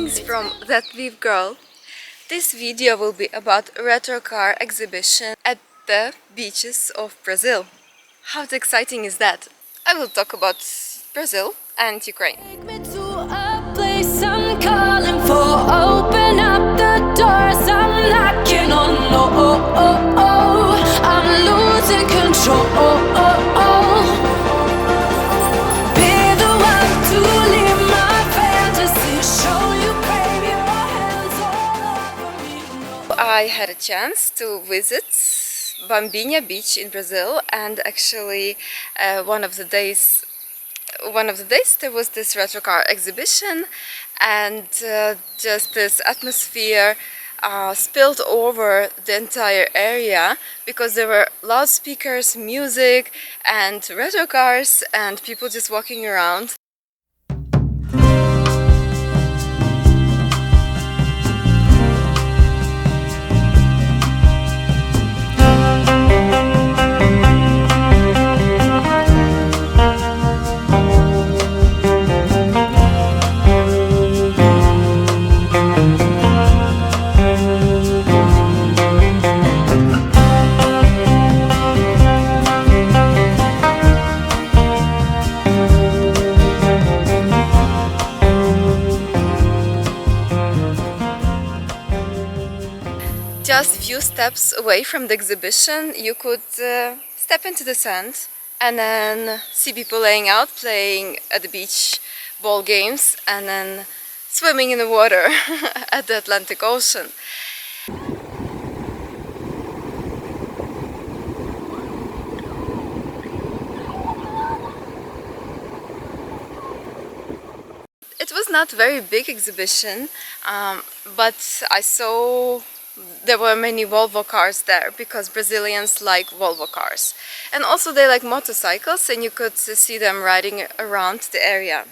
Greetings from that Lviv girl. This video will be about a retro car exhibition at the beaches of Brazil. How exciting is that? I will talk about Brazil and Ukraine. Take me to a place I'm calling for. Open up the doors I'm knocking on. I'm losing control. Be the one to leave my fantasy. Show you, baby, your hands all over me. I had a chance to visit Bambinha beach in Brazil, and actually one of the days there was this retro car exhibition, and just this atmosphere spilled over the entire area because there were loudspeakers, music, and retro cars, and people just walking around. Just a few steps away from the exhibition, you could step into the sand and then see people laying out, playing at the beach ball games, and then swimming in the water at the Atlantic Ocean. It was not a very big exhibition, but I saw there were many Volvo cars there because Brazilians like Volvo cars. And also they like motorcycles, and you could see them riding around the area.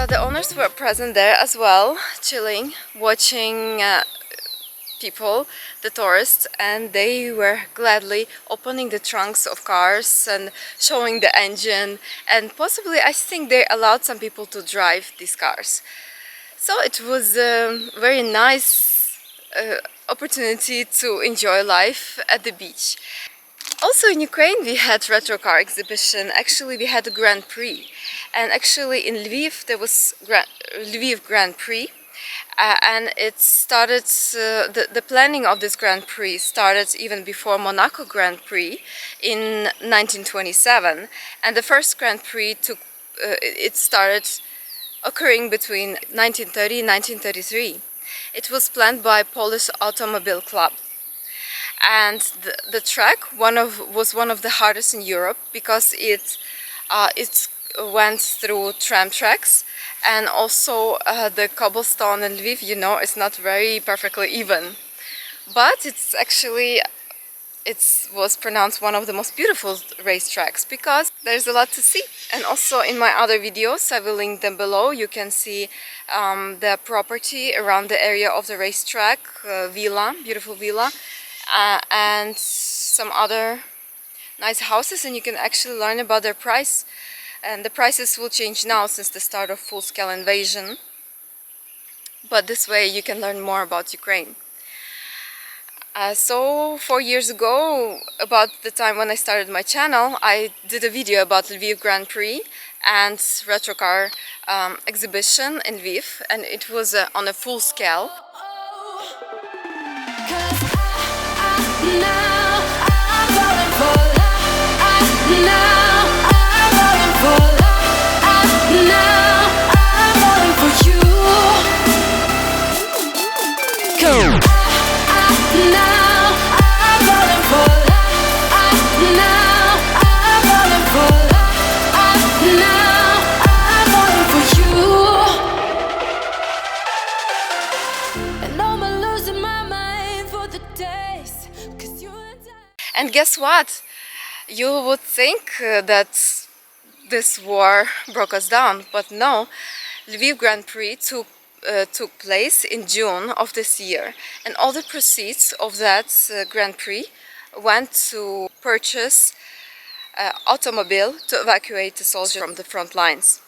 The owners were present there as well, chilling, watching people, the tourists, and they were gladly opening the trunks of cars and showing the engine, and possibly I think they allowed some people to drive these cars. So it was a very nice opportunity to enjoy life at the beach. Also in Ukraine we had retro car exhibition. Actually we had a Grand Prix, and actually in Lviv there was Lviv Grand Prix. And it started, the planning of this Grand Prix started even before Monaco Grand Prix in 1927, and the first Grand Prix it started occurring between 1930 and 1933. It was planned by Polish Automobile Club, and the track was one of the hardest in Europe because it went through tram tracks. And also the cobblestone in Lviv, you know, is not very perfectly even. But it's actually, it was pronounced one of the most beautiful racetracks because there's a lot to see. And also in my other videos, I will link them below, you can see the property around the area of the racetrack, villa, beautiful villa, and some other nice houses, and you can actually learn about their price. And the prices will change now since the start of full-scale invasion. But this way you can learn more about Ukraine. So 4 years ago, about the time when I started my channel, I did a video about Lviv Grand Prix and retro car exhibition in Lviv, and it was on a full scale. And guess what? You would think that this war broke us down, but no. Lviv Grand Prix took took place in June of this year, and all the proceeds of that Grand Prix went to purchase automobile to evacuate the soldiers from the front lines.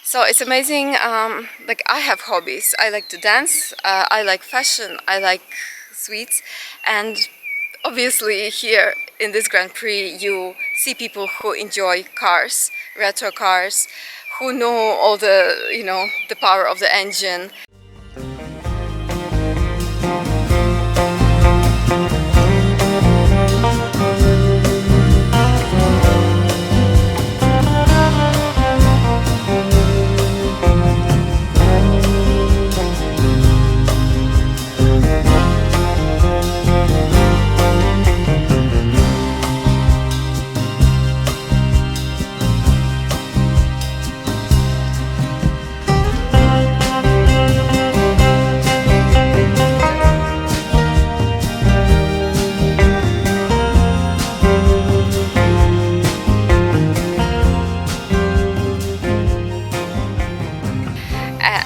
So it's amazing. Like, I have hobbies. I like to dance, I like fashion, I like sweets, and obviously here in this Grand Prix you see people who enjoy cars, retro cars, who know all the, you know, the power of the engine.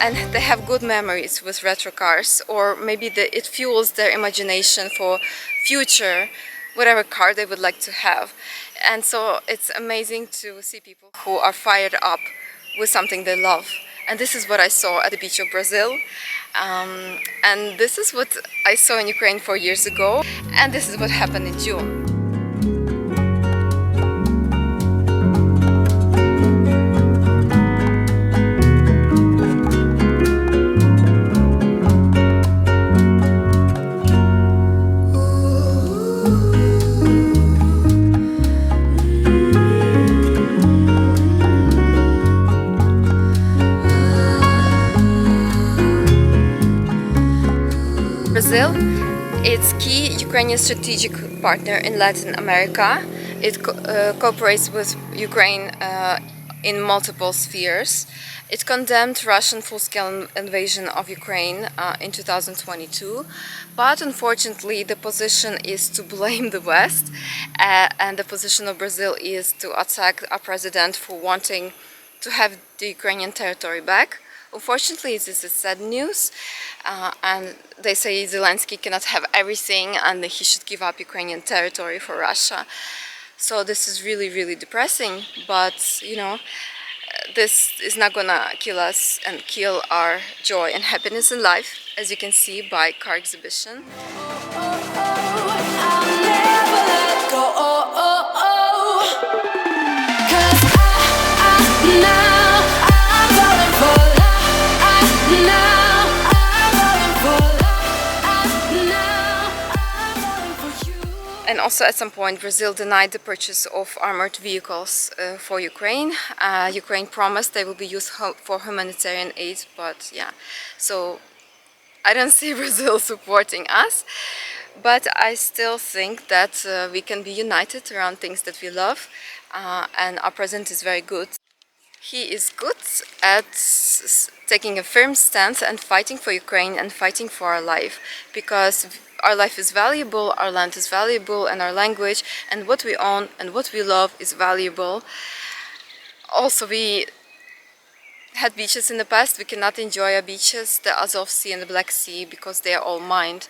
And they have good memories with retro cars, or maybe it fuels their imagination for future, whatever car they would like to have. And so it's amazing to see people who are fired up with something they love. And this is what I saw at the beach of Brazil. And this is what I saw in Ukraine 4 years ago. And this is what happened in June. Brazil, it's key Ukrainian strategic partner in Latin America. It cooperates with Ukraine in multiple spheres. It condemned Russian full-scale invasion of Ukraine in 2022, but unfortunately the position is to blame the West, and the position of Brazil is to attack our president for wanting to have the Ukrainian territory back. Unfortunately, this is sad news, and they say Zelensky cannot have everything and he should give up Ukrainian territory for Russia. So this is really, really depressing, but you know, this is not gonna kill us and kill our joy and happiness in life, as you can see by car exhibition. I'll never let go. Cause now I'm falling for love. Now I'm falling for love. Now I'm falling for you. And also at some point Brazil denied the purchase of armored vehicles for Ukraine. Ukraine promised they will be used for humanitarian aid, but yeah, so I don't see Brazil supporting us, but I still think that we can be united around things that we love, and our president is very good. He is good at taking a firm stance and fighting for Ukraine and fighting for our life, because our life is valuable, our land is valuable, and our language and what we own and what we love is valuable. Also, we had beaches in the past. We cannot enjoy our beaches, the Azov Sea and the Black Sea, because they are all mined.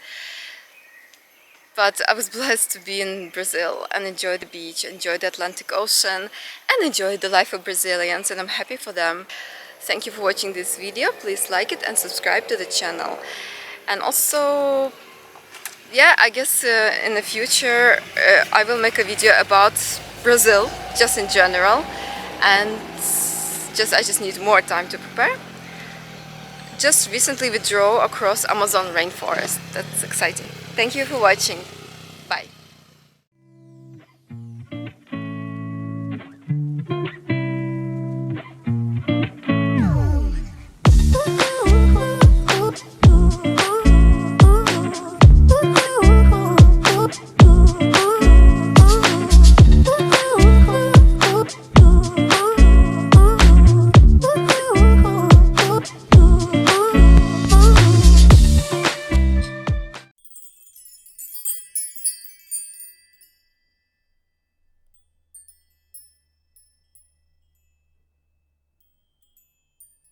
But I was blessed to be in Brazil and enjoy the beach, enjoy the Atlantic Ocean, and enjoy the life of Brazilians, and I'm happy for them. Thank you for watching this video. Please like it and subscribe to the channel. And also, yeah, I guess in the future I will make a video about Brazil, just in general, and I just need more time to prepare. Just recently we drove across Amazon rainforest. That's exciting. Thank you for watching.